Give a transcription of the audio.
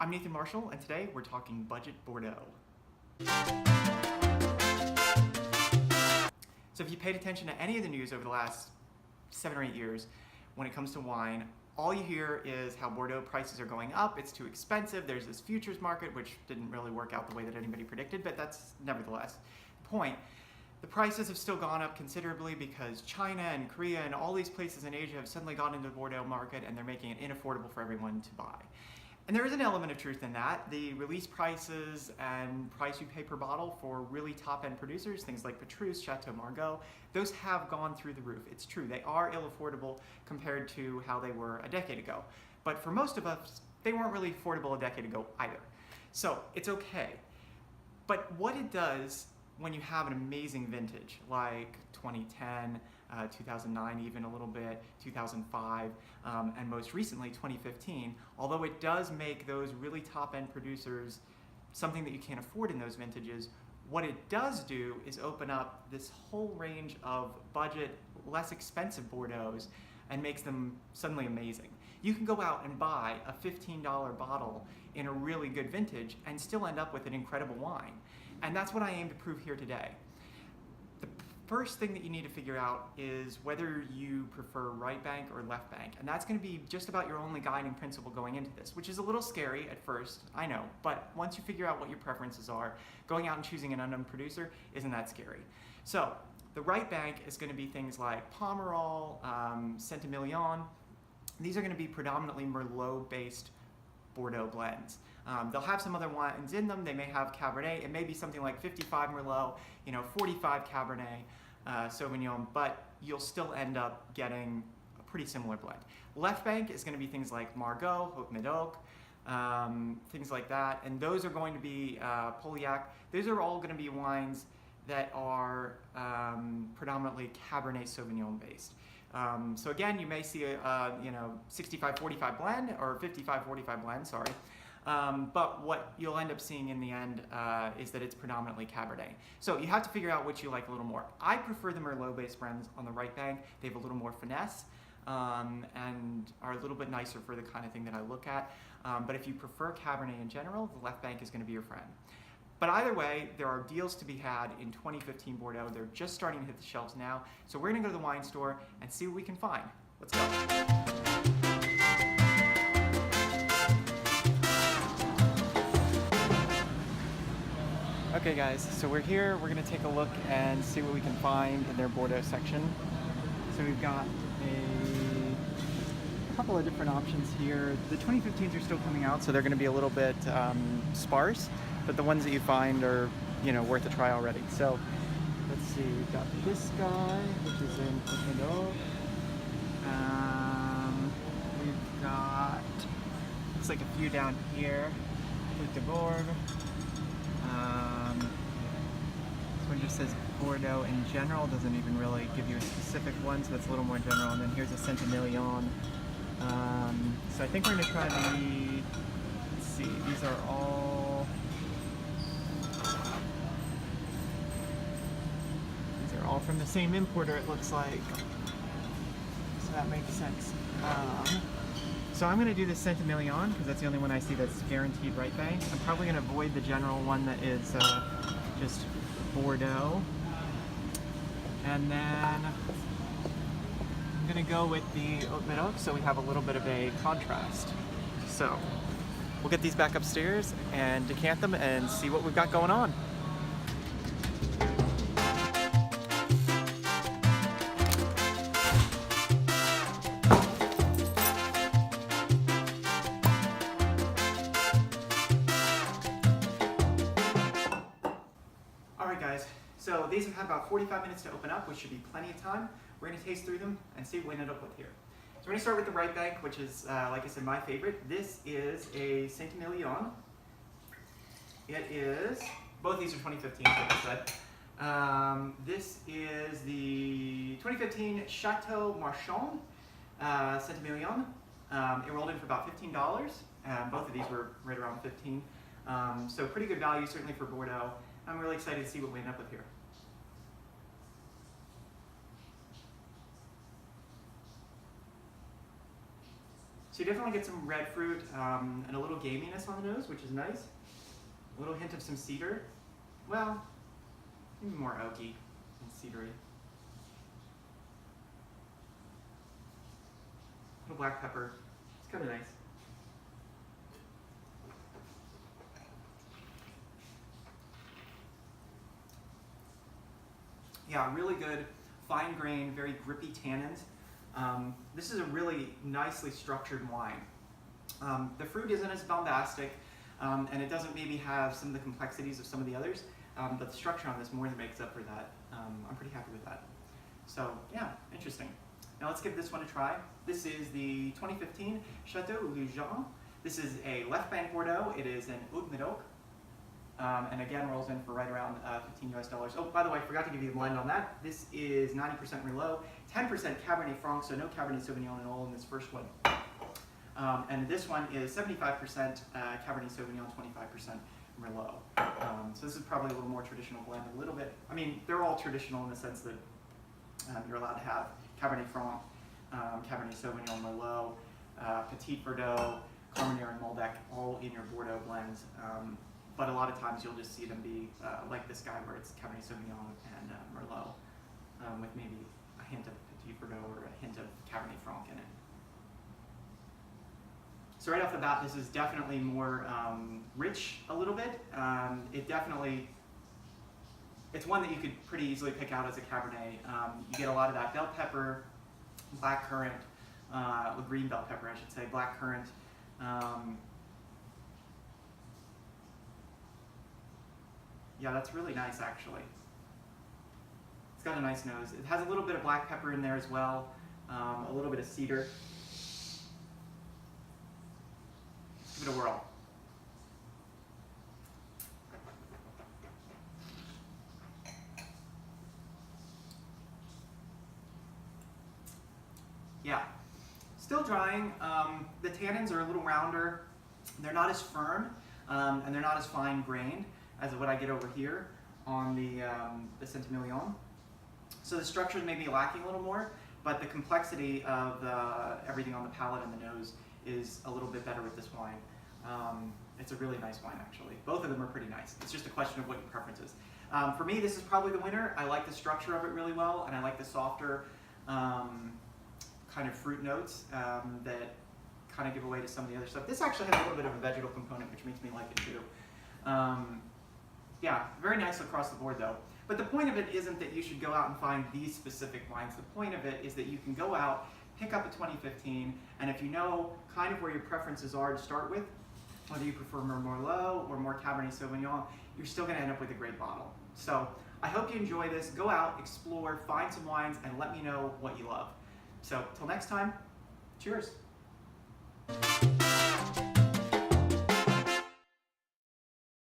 I'm Nathan Marshall, and today we're talking budget Bordeaux. So if you paid attention to any of the news over the last 7 or 8 years, when it comes to wine, all you hear is how Bordeaux prices are going up, it's too expensive, there's this futures market, which didn't really work out the way that anybody predicted, but that's nevertheless the point. The prices have still gone up considerably because China and Korea and all these places in Asia have suddenly gone into the Bordeaux market and they're making it inaffordable for everyone to buy. And there is an element of truth in that. The release prices and price you pay per bottle for really top-end producers, things like Petrus, Chateau, Margaux, those have gone through the roof. It's true, they are ill-affordable compared to how they were a decade ago. But for most of us, they weren't really affordable a decade ago either. So it's okay. But what it does when you have an amazing vintage like 2010, 2009 even a little bit, 2005, and most recently 2015, although it does make those really top-end producers something that you can't afford in those vintages, what it does do is open up this whole range of budget, less expensive Bordeaux's and makes them suddenly amazing. You can go out and buy a $15 bottle in a really good vintage and still end up with an incredible wine. And that's what I aim to prove here today. The first thing that you need to figure out is whether you prefer right bank or left bank. And that's going to be just about your only guiding principle going into this, which is a little scary at first, I know. But once you figure out what your preferences are, going out and choosing an unknown producer isn't that scary. So the right bank is going to be things like Pomerol, Saint-Émilion. These are going to be predominantly Merlot-based Bordeaux blends. They'll have some other wines in them. They may have Cabernet. It may be something like 55 Merlot, 45 Cabernet Sauvignon, but you'll still end up getting a pretty similar blend. Left bank is going to be things like Margaux, Haut-Médoc, things like that, and those are going to be Pauillac. Those are all going to be wines that are predominantly Cabernet Sauvignon based. So again, you may see a 65-45 blend or 55-45 blend, sorry. But what you'll end up seeing in the end is that it's predominantly Cabernet. So you have to figure out which you like a little more. I prefer the Merlot-based blends on the right bank. They have a little more finesse and are a little bit nicer for the kind of thing that I look at. But if you prefer Cabernet in general, the left bank is going to be your friend. But either way, there are deals to be had in 2015 Bordeaux. They're just starting to hit the shelves now. So we're going to go to the wine store and see what we can find. Let's go. Okay guys, so we're here. We're going to take a look and see what we can find in their Bordeaux section. So we've got a couple of different options here. The 2015s are still coming out, so they're going to be a little bit sparse. But the ones that you find are, worth a try already. So let's see, we've got this guy, which is in Haut-Médoc. We've got, looks like a few down here, Bordeaux. This one just says Bordeaux in general, doesn't even really give you a specific one, so that's a little more general. And then here's a Saint-Émilion. So I think we're going to try the, let's see, these are all from the same importer, it looks like, so that makes sense. So I'm going to do the Saint-Émilion because that's the only one I see that's guaranteed right bank. I'm probably going to avoid the general one that is just Bordeaux, and then I'm going to go with the Haut-Médoc so we have a little bit of a contrast. So we'll get these back upstairs and decant them and see what we've got going on. So these have had about 45 minutes to open up, which should be plenty of time. We're going to taste through them and see what we ended up with here. So we're going to start with the right bank, which is, like I said, my favorite. This is a Saint-Émilion. It is, both these are 2015, like I said. This is the 2015 Chateau Marchand Saint-Émilion. It rolled in for about $15. Both of these were right around 15. So pretty good value, certainly for Bordeaux. I'm really excited to see what we end up with here. So you definitely get some red fruit and a little gaminess on the nose, which is nice. A little hint of some cedar. Well, maybe more oaky and cedary. A little black pepper. It's kind of nice. Yeah, really good, fine grain, very grippy tannins. This is a really nicely structured wine. The fruit isn't as bombastic, and it doesn't maybe have some of the complexities of some of the others, but the structure on this more than makes up for that. I'm pretty happy with that. So yeah, interesting. Now let's give this one a try. This is the 2015 Chateau Lieujean. This is a left bank Bordeaux. It is an Haut-Médoc. And again, rolls in for right around $15 US. Oh, by the way, I forgot to give you the blend on that. This is 90% Merlot, 10% Cabernet Franc, so no Cabernet Sauvignon at all in this first one. And this one is 75% Cabernet Sauvignon, 25% Merlot. So this is probably a little more traditional blend, a little bit. I mean, they're all traditional in the sense that you're allowed to have Cabernet Franc, Cabernet Sauvignon, Merlot, Petit Bordeaux, Carmenere, and Malbec, all in your Bordeaux blends. But a lot of times you'll just see them be like this guy where it's Cabernet Sauvignon and Merlot with maybe a hint of Petit Bordeaux or a hint of Cabernet Franc in it. So right off the bat, this is definitely more rich a little bit. It's one that you could pretty easily pick out as a Cabernet. You get a lot of that bell pepper, black currant, green bell pepper I should say, black currant. Yeah, that's really nice actually. It's got a nice nose. It has a little bit of black pepper in there as well, a little bit of cedar. Let's give it a whirl. Yeah, still drying. The tannins are a little rounder. They're not as firm, and they're not as fine grained as what I get over here on the Saint-Émilion. So the structure may be lacking a little more, but the complexity of everything on the palate and the nose is a little bit better with this wine. It's a really nice wine actually. Both of them are pretty nice. It's just a question of what your preference is. For me, this is probably the winner. I like the structure of it really well, and I like the softer kind of fruit notes that kind of give away to some of the other stuff. This actually has a little bit of a vegetal component, which makes me like it too. Yeah, very nice across the board though. But the point of it isn't that you should go out and find these specific wines. The point of it is that you can go out, pick up a 2015, and if you know kind of where your preferences are to start with, whether you prefer more Merlot or more Cabernet Sauvignon, you're still going to end up with a great bottle. So I hope you enjoy this. Go out, explore, find some wines, and let me know what you love. So till next time, cheers.